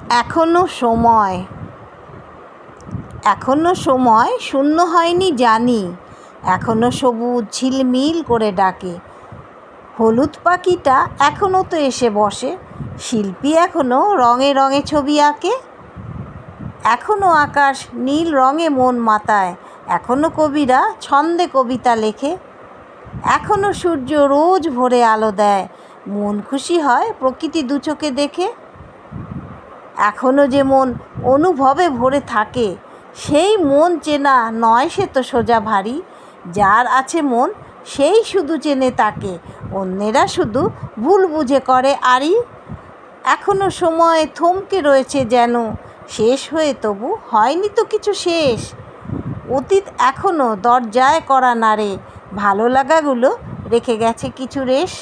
এখনো সময়, এখনো সময় শূন্য হয়নি জানি, এখনো সবুজ ঝিলমিল করে ডাকে। হলুদ পাখিটা এখনো তো এসে বসে, শিল্পী এখনো রঙে রঙে ছবি আঁকে। এখনো আকাশ নীল রঙে মন মাতায়, এখনো কবিরা ছন্দে কবিতা লেখে। এখনো সূর্য রোজ ভোরে আলো দেয়, মন খুশি হয় প্রকৃতি দু চোখে দেখে। এখনো যে মন অনুভবে ভরে থাকে, সেই মন চেনা নয় সে তো সোজা ভারী। যার আছে মন সেই শুধু চেনে তাকে, অন্যেরা শুধু ভুল বুঝে করে আড়ি। এখনো সময় থমকে রয়েছে যেন, শেষ হয়ে তবু হয়নি তো কিছু শেষ। অতীত এখনো দরজায় করা নাড়ে, ভালো লাগাগুলো রেখে গেছে কিছু রেশ।